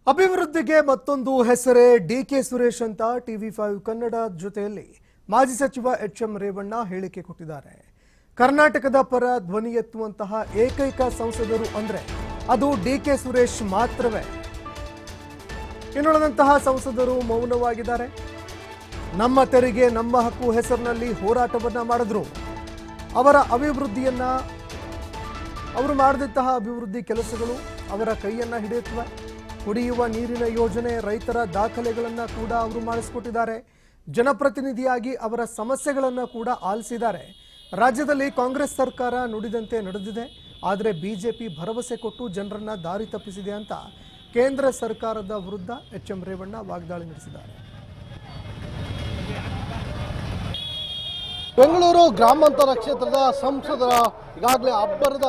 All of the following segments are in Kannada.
ಅಭಿವೃದ್ಧಿಗೆ ಮತ್ತೊಂದು ಹೆಸರೇ ಡಿಕೆ ಸುರೇಶ್ ಅಂತ ಟಿವಿ5 ಕನ್ನಡ ಜೊತೆಯಲ್ಲಿ ಮಾಜಿ ಸಚಿವ ಎಚ್.ಎಂ. ರೇವಣ್ಣ ಹೇಳಿಕೆ ಕೊಟ್ಟಿದ್ದಾರೆ. ಕರ್ನಾಟಕದ ಪರ ಧ್ವನಿ ಎತ್ತುವಂತಹ ಏಕೈಕ ಸಂಸದರು ಅಂದ್ರೆ ಅದು ಡಿಕೆ ಸುರೇಶ್ ಮಾತ್ರವೇ. ಇನ್ನುಳಿದಂತಹ ಸಂಸದರು ಮೌನವಾಗಿದ್ದಾರೆ. ನಮ್ಮ ತೆರಿಗೆ ನಮ್ಮ ಹಕ್ಕು ಹೆಸರಿನಲ್ಲಿ ಹೋರಾಟವನ್ನ ಮಾಡಿದ್ರು. ಅವರು ಮಾಡಿದಂತಹ ಅಭಿವೃದ್ಧಿ ಕೆಲಸಗಳು ಅವರ ಕೈಯನ್ನ ಹಿಡಿಯುತ್ತವೆ. ಕುಡಿಯುವ ನೀರಿನ ಯೋಜನೆ, ರೈತರ ದಾಖಲೆಗಳನ್ನು ಕೂಡ ಅವರು ಮಾಡಿಸಿಕೊಟ್ಟಿದ್ದಾರೆ. ಜನಪ್ರತಿನಿಧಿಯಾಗಿ ಅವರ ಸಮಸ್ಯೆಗಳನ್ನು ಕೂಡ ಆಲಿಸಿದ್ದಾರೆ. ರಾಜ್ಯದಲ್ಲಿ ಕಾಂಗ್ರೆಸ್ ಸರ್ಕಾರ ನುಡಿದಂತೆ ನಡೆದಿದೆ, ಆದರೆ ಬಿಜೆಪಿ ಭರವಸೆ ಕೊಟ್ಟು ಜನರನ್ನ ದಾರಿ ತಪ್ಪಿಸಿದೆ ಅಂತ ಕೇಂದ್ರ ಸರ್ಕಾರದ ವಿರುದ್ಧ ಎಚ್.ಎಂ. ರೇವಣ್ಣ ವಾಗ್ದಾಳಿ ನಡೆಸಿದ್ದಾರೆ. ಬೆಂಗಳೂರು ಗ್ರಾಮಾಂತರ ಕ್ಷೇತ್ರದ ಸಂಸದರ ಈಗಾಗಲೇ ಅಬ್ಬರದ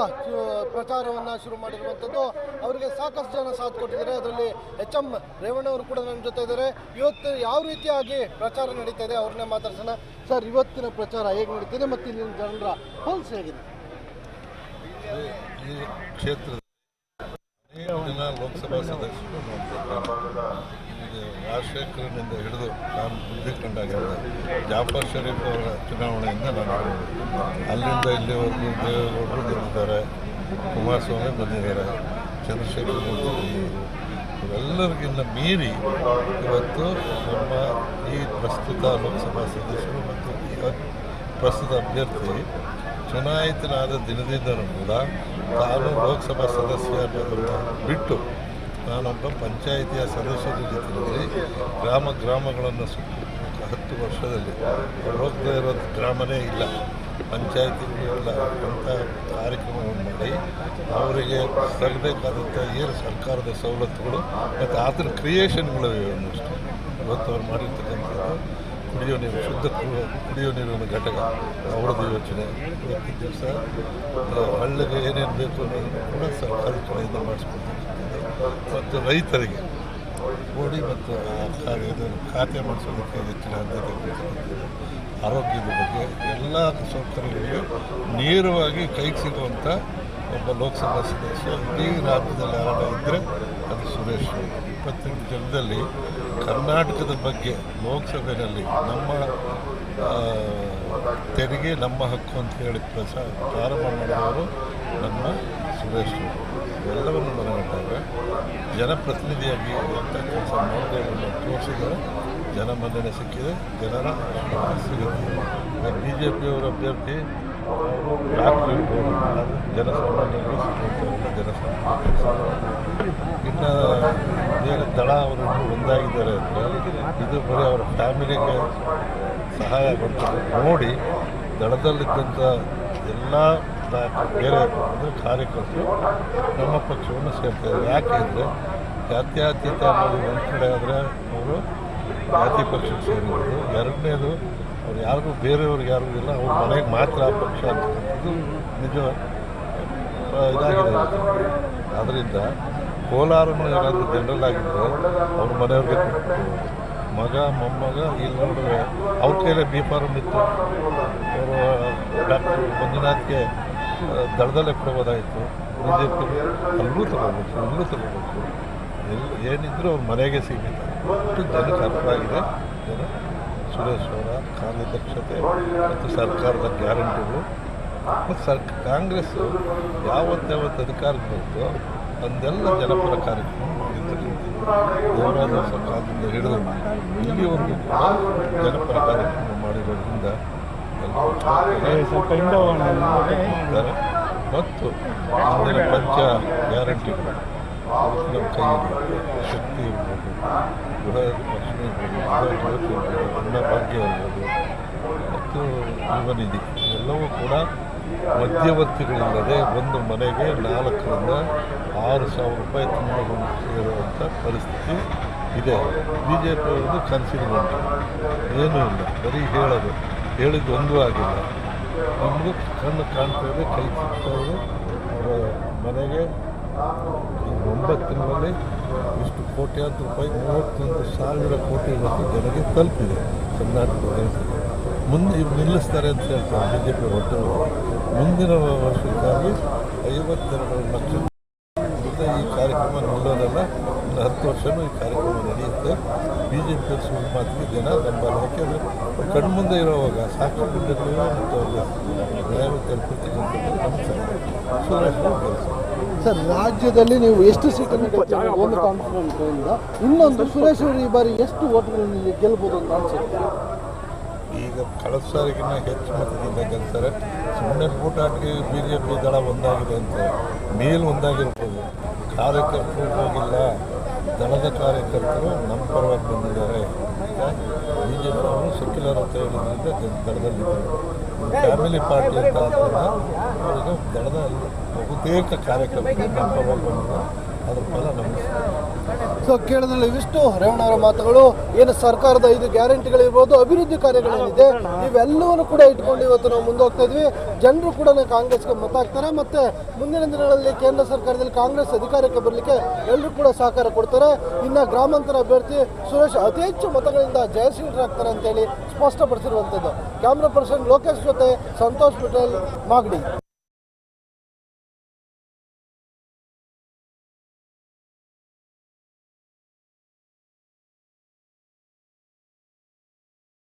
ಪ್ರಚಾರವನ್ನು ಶುರು ಮಾಡಿರುವಂಥದ್ದು. ಅವರಿಗೆ ಸಾಕಷ್ಟು ಜನ ಸಾಥ್ ಕೊಟ್ಟಿದ್ದಾರೆ. ಅದರಲ್ಲಿ ಎಚ್.ಎಂ. ರೇವಣ್ಣ ಅವರು ಕೂಡ ನನ್ನ ಜೊತೆ ಇದ್ದಾರೆ. ಇವತ್ತು ಯಾವ ರೀತಿಯಾಗಿ ಪ್ರಚಾರ ನಡೀತಾ ಇದೆ ಅವ್ರನ್ನೇ ಮಾತಾಡ್ಸೋಣ. ಸರ್, ಇವತ್ತಿನ ಪ್ರಚಾರ ಹೇಗೆ ನಡೀತಿದೆ ಮತ್ತು ಇಲ್ಲಿನ ಜನರ ಪಲ್ಸ್ ಹೇಗಿದೆ? ಈ ಕ್ಷೇತ್ರದ ಲೋಕಸಭಾ ಸದಸ್ಯರು ರಾಜಶೇಖರನಿಂದ ಹಿಡಿದು ನಾನು ಬುದ್ಧಿ ಕಂಡಾಗ ಜಾಫರ್ ಶರೀಫ್ ಅವರ ಚುನಾವಣೆಯಿಂದ ನಾನು ಅಲ್ಲಿಂದ ಇಲ್ಲಿವರೆಗೂ ದೇವೇಗೌಡರು ಬಂದಿದ್ದಾರೆ, ಕುಮಾರಸ್ವಾಮಿ ಬಂದಿದ್ದಾರೆ, ಚಂದ್ರಶೇಖರ್ ಬಂದಿದ್ದಾರೆ. ಇವರೆಲ್ಲರಿಗಿಂತ ಮೀರಿ ಇವತ್ತು ನಮ್ಮ ಈ ಪ್ರಸ್ತುತ ಲೋಕಸಭಾ ಸದಸ್ಯರು ಮತ್ತು ಪ್ರಸ್ತುತ ಅಭ್ಯರ್ಥಿ ಚುನಾಯಿತನಾದ ದಿನದಿಂದಲೂ ಕೂಡ ತಾನು ಲೋಕಸಭಾ ಸದಸ್ಯ ಅನ್ನೋದನ್ನು ಬಿಟ್ಟು ನಾನೊಬ್ಬ ಪಂಚಾಯಿತಿಯ ಸದಸ್ಯರ ಜೊತೆಯಲ್ಲಿ ಗ್ರಾಮಗಳನ್ನು 10 ವರ್ಷದಲ್ಲಿ ಹೋಗದೇ ಇರೋ ಗ್ರಾಮನೇ ಇಲ್ಲ, ಪಂಚಾಯಿತಿಗಳು ಇಲ್ಲ ಅಂತ ಕಾರ್ಯಕ್ರಮವನ್ನು ಮಾಡಿ ಅವರಿಗೆ ಸಿಗಬೇಕಾದಂಥ ಏನು ಸರ್ಕಾರದ ಸವಲತ್ತುಗಳು ಮತ್ತು ಅದರ ಕ್ರಿಯೇಷನ್ಗಳು ಒಂದಷ್ಟು ಇವತ್ತು ಅವ್ರು ಮಾಡಿರ್ತಕ್ಕಂಥದ್ದು ಕುಡಿಯೋ ನೀರು, ಶುದ್ಧ ಕುಡಿಯೋ ನೀರಿನ ಘಟಕ ಅವರದ್ದು ಯೋಚನೆ. ಇವತ್ತಿನ ದಿವಸ ಹಳ್ಳಿಗೆ ಏನೇನು ಬೇಕು ಅನ್ನೋದನ್ನು ಕೂಡ ಸರ್ಕಾರದ ಕಡೆಯಿಂದ ಮಾಡಿಸ್ಕೊಡ್ತಕ್ಕಂಥದ್ದು. ಮತ್ತು ರೈತರಿಗೆ ಓಡಿ ಮತ್ತು ಖಾತೆ ಮಾಡಿಸೋದಕ್ಕೆ ಹೆಚ್ಚಿನ ಆದ್ಯತೆ ಕೊಡ್ತಕ್ಕಂಥದ್ದು. ಆರೋಗ್ಯದ ಬಗ್ಗೆ ಎಲ್ಲ ಸೌಕರ್ಯಗಳಿಗೆ ನೇರವಾಗಿ ಕೈಗೆ ಸಿಗುವಂಥ ಒಬ್ಬ ಲೋಕಸಭಾ ಸದಸ್ಯ ಇಡೀ ರಾಜ್ಯದಲ್ಲಿ ಯಾರಾಗ ಇದ್ದರೆ ಅದು ಸುರೇಶ್. 28 ಜನದಲ್ಲಿ ಕರ್ನಾಟಕದ ಬಗ್ಗೆ ಲೋಕಸಭೆಯಲ್ಲಿ ನಮ್ಮ ತೆರಿಗೆ ನಮ್ಮ ಹಕ್ಕು ಅಂತ ಹೇಳಿ ಪ್ರಾರಂಭ ಮಾಡಿದವರು ನಮ್ಮ ಸುರೇಶ್. ಎಲ್ಲವನ್ನು ಮನಗಂಡಾಗ ಜನಪ್ರತಿನಿಧಿಯಾಗಿ ಅಂತ ಕೆಲಸ ಮಾಡೋದನ್ನು ತೋರಿಸಿದರೆ ಜನಮನ್ನಣೆ ಸಿಕ್ಕಿದೆ, ಜನರ ಸಿಗುತ್ತೆ. ಬಿ ಜೆ ಪಿಯವರ ಅಭ್ಯರ್ಥಿ ಅವರು ಡಾಕ್ಟರ್ ಇರ್ಬೋದು, ಜನಸಾಮಾನ್ಯರಿಗೆ ಸಿಗುವಂಥವರೆಲ್ಲ ಜನಸಾಮಾನ್ಯ. ಇನ್ನು ಬೇರೆ ದಳ ಅವರು ಒಂದಾಗಿದ್ದಾರೆ ಅಂದರೆ ಇದು ಬರೀ ಅವರ ಫ್ಯಾಮಿಲಿಗೆ ಸಹಾಯ ಆಗುವಂಥದ್ದು ನೋಡಿ ದಳದಲ್ಲಿದ್ದಂಥ ಎಲ್ಲ ಬೇರೆ ಅಂದರೆ ಕಾರ್ಯಕರ್ತರು ನಮ್ಮ ಪಕ್ಷವನ್ನು ಸೇರ್ತಾರೆ. ಯಾಕೆ ಅಂದರೆ ಜಾತ್ಯತೀತ ಅನ್ನೋದು ಒಂದು ಕಡೆ ಆದರೆ ಅವರು ಜಾತಿ ಪಕ್ಷಕ್ಕೆ ಸೇರಿರೋದು, ಎರಡನೇದು ಅವ್ರು ಯಾರಿಗೂ ಬೇರೆಯವ್ರಿಗೆ ಯಾರಿಗೂ ಇಲ್ಲ, ಅವ್ರ ಮನೆಗೆ ಮಾತ್ರ ಆ ಪಕ್ಷ ಅಂತಕ್ಕಂಥದ್ದು ನಿಜ ಇದಾಗಿದೆ. ಆದ್ದರಿಂದ ಕೋಲಾರನು ಏನಾದರೂ ಜನರಲ್ ಆಗಿದ್ದರೆ ಅವ್ರ ಮನೆಯವ್ರಿಗೆ ಕೊಟ್ಟು ಮಗ ಮೊಮ್ಮಗ ಇಲ್ಲಿ ನೋಡಿದ್ರೆ ಅವ್ರ ಕೈಲೇ ಬಿ ಫಾರಮ್ ಇತ್ತು, ಅವರು ಡಾಕ್ಟರ್ ಮಂಜುನಾಥ್ಗೆ ದಳದಲ್ಲೇ ಕೊಡಬೋದಾಯಿತು. ಬಿ ಜೆ ಪಿ ಅಲ್ಲೂ ತಗೋಬೇಕು, ಇಲ್ಲೂ ತಗೋಬೇಕು, ಏನಿದ್ರು ಅವ್ರ ಮನೆಗೆ ಸೀಮಿತ. ಅಷ್ಟು ಜನಕ್ಕೆ ಅರ್ಥ ಆಗಿದೆ. ಜನ ಸುರೇಶ್ ಅವರ ಕಾರ್ಯದಕ್ಷತೆ ಮತ್ತು ಸರ್ಕಾರದ ಗ್ಯಾರಂಟಿಗಳು ಮತ್ತು ಕಾಂಗ್ರೆಸ್ಸು ಯಾವತ್ತು ಅಧಿಕಾರಕ್ಕೆ ಬಂತು ಅಂದೆಲ್ಲ ಜನಪರ ಕಾರ್ಯಕ್ರಮ ದೇವರಾಜ ಸರ್ಕಾರದಿಂದ ಹಿಡಿದು ಇಲ್ಲಿವರೆಗೂ ಕೂಡ ಜನಪರ ಕಾರ್ಯಕ್ರಮ ಮಾಡಿರೋದ್ರಿಂದ ಇದ್ದಾರೆ. ಮತ್ತು ಇಂದಿನ ಪಂಚ ಗ್ಯಾರಂಟಿಗಳು ನಮ್ಮ ಕೈಯಲ್ಲಿ ಶಕ್ತಿ ಇರ್ಬೋದು, ಗೃಹಲಕ್ಷ್ಮಿ ಇರ್ಬೋದು, ಗೃಹಜ್ಯೋತಿ ಇರ್ಬೋದು, ಅನ್ನಭಾಗ್ಯ ಇರ್ಬೋದು ಮತ್ತು ಯುವನಿಧಿ ಇವೆಲ್ಲವೂ ಕೂಡ ಮಧ್ಯವರ್ತಿಗಳಿಲ್ಲದೆ ಒಂದು ಮನೆಗೆ 4,000 ರಿಂದ 6,000 ರೂಪಾಯಿ ತಿಂಗಳು ಸೇರುವಂಥ ಪರಿಸ್ಥಿತಿ ಇದೆ. ಬಿ ಜೆ ಪಿಯವ್ರದ್ದು ಕನಸಿನಗೊಂಡು ಏನೂ ಇಲ್ಲ, ಬರೀ ಹೇಳಿದ್ದು ಒಂದೂ ಆಗಿಲ್ಲ. ನಮಗೂ ಕಣ್ಣು ಕಾಣ್ತಾ ಇದೆ, ಕೈ ಸಿಗ್ತಾಯಿದೆ. ಅವರ ಮನೆಗೆ 9 ತಿಂಗಳಲ್ಲಿ ಇಷ್ಟು ಕೋಟ್ಯಾಂತರ ರೂಪಾಯಿ 31,000 ಕೋಟಿ ಇವತ್ತು ಜನರಿಗೆ ತಲುಪಿದೆ ಕರ್ನಾಟಕದ ರೈತರಿಗೆ. ಮುಂದೆ ಇವ್ರು ನಿಲ್ಲಿಸ್ತಾರೆ ಅಂತ ಹೇಳ್ತಾರೆ ಬಿ ಜೆ ಪಿ ಹೊರಟರು. ಮುಂದಿನ ವರ್ಷಕ್ಕಾಗಿ 52 ಲಕ್ಷ ಈ ಕಾರ್ಯಕ್ರಮ ನಿಲ್ಲೋದಲ್ಲ, ಇನ್ನು 10 10 ವರ್ಷವೂ ಈ ಕಾರ್ಯಕ್ರಮ ನಡೆಯುತ್ತೆ. ಬಿ ಜೆ ಪಿ ಸುಳ್ಳು ಮಾತಿಗೆ ಜನ ನಂಬಲ್ಲ. ಯಾಕೆಂದರೆ ಕಣ್ಮುಂದೆ ಇರೋವಾಗ ಸಾಕ್ಷಿ ಬಿಟ್ಟಗಳಿವೆ ಮತ್ತು ಅವ್ರಿಗೆ ನ್ಯಾಯ ತಲುಪಿರ್ತಕ್ಕಂಥದ್ದು ನಮ್ಮ ಸುರೇಶ್ ಕೆಲಸ. ಸರ್, ರಾಜ್ಯದಲ್ಲಿ ನೀವು ಎಷ್ಟು ಸೀಟನ್ನು ಗೆಲ್ತೀರಿ ಒಂದು ಕಾನ್ಫಿಡೆಂಟ್, ಇನ್ನೊಂದು ಸುರೇಶ್ ಅವರು ಈ ಬಾರಿ ಎಷ್ಟು ಓಟ್ಗಳಲ್ಲಿ ಗೆಲ್ಬೋದು ಅಂತ ಅನ್ಸುತ್ತೆ? ಈಗ ಕಳೆದ ಸಾರಿಗಿನ್ನ ಹೆಚ್ಚು ಮತದಿಂದ ಗೆಲ್ತಾರೆ. ಸುಮ್ಮನೆ ಕೂಟಾಟಿಗೆ ಬಿ ಜೆ ಪಿ ದಳ ಒಂದಾಗಿದೆ ಅಂತ ಮೇಲ್ ಒಂದಾಗಿರ್ಬೋದು. ಕಾರ್ಯಕರ್ತರು ಹೋಗಿಲ್ಲ, ದಳದ ಕಾರ್ಯಕರ್ತರು ನಮ್ಮ ಪರವಾಗಿ ಬಂದಿದ್ದಾರೆ. ಈಗ ಬಿ ಜೆ ಪಿ ಅವರು ಸೆಕ್ಯುಲರ್ ಅಂತ ಹೇಳಿದ್ರಿಂದ ದಳದಲ್ಲಿದ್ದಾರೆ. ಫ್ಯಾಮಿಲಿ ಪಾರ್ಟಿ ಅಂತ ಅವರಿಗೆ ದಳದ ಬಹುತೇಕ ಕಾರ್ಯಕರ್ತರು ನಮ್ಮ ಪರವಾಗಿ ಬಂದಿದ್ದಾರೆ. ಅದ್ರ ಫಲ ನಮಗೆ. ಸೊ ಕೇಳಿದ್ರಲ್ಲಿ ಇವಿಷ್ಟು ರೇವಣ್ಣವರ ಮಾತುಗಳು. ಏನು ಸರ್ಕಾರದ 5 ಗ್ಯಾರಂಟಿಗಳಿರ್ಬೋದು, ಅಭಿವೃದ್ಧಿ ಕಾರ್ಯಗಳೇನಿದೆ ಇವೆಲ್ಲವನ್ನು ಕೂಡ ಇಟ್ಕೊಂಡು ಇವತ್ತು ನಾವು ಮುಂದೆ ಹೋಗ್ತಾ ಇದ್ವಿ. ಜನರು ಕೂಡ ಕಾಂಗ್ರೆಸ್ಗೆ ಮತ ಹಾಕ್ತಾರೆ. ಮತ್ತು ಮುಂದಿನ ದಿನಗಳಲ್ಲಿ ಕೇಂದ್ರ ಸರ್ಕಾರದಲ್ಲಿ ಕಾಂಗ್ರೆಸ್ ಅಧಿಕಾರಕ್ಕೆ ಬರಲಿಕ್ಕೆ ಎಲ್ಲರೂ ಕೂಡ ಸಹಕಾರ ಕೊಡ್ತಾರೆ. ಇನ್ನು ಗ್ರಾಮಾಂತರ ಅಭ್ಯರ್ಥಿ ಸುರೇಶ್ ಅತಿ ಹೆಚ್ಚು ಮತಗಳಿಂದ ಜಯಶೀಲರಾಗ್ತಾರೆ ಅಂತೇಳಿ ಸ್ಪಷ್ಟಪಡಿಸಿರುವಂಥದ್ದು. ಕ್ಯಾಮ್ರಾ ಪರ್ಸನ್ ಲೋಕೇಶ್ ಜೊತೆ ಸಂತೋಷ್ ಪಟೇಲ್, ಮಾಗಡಿ.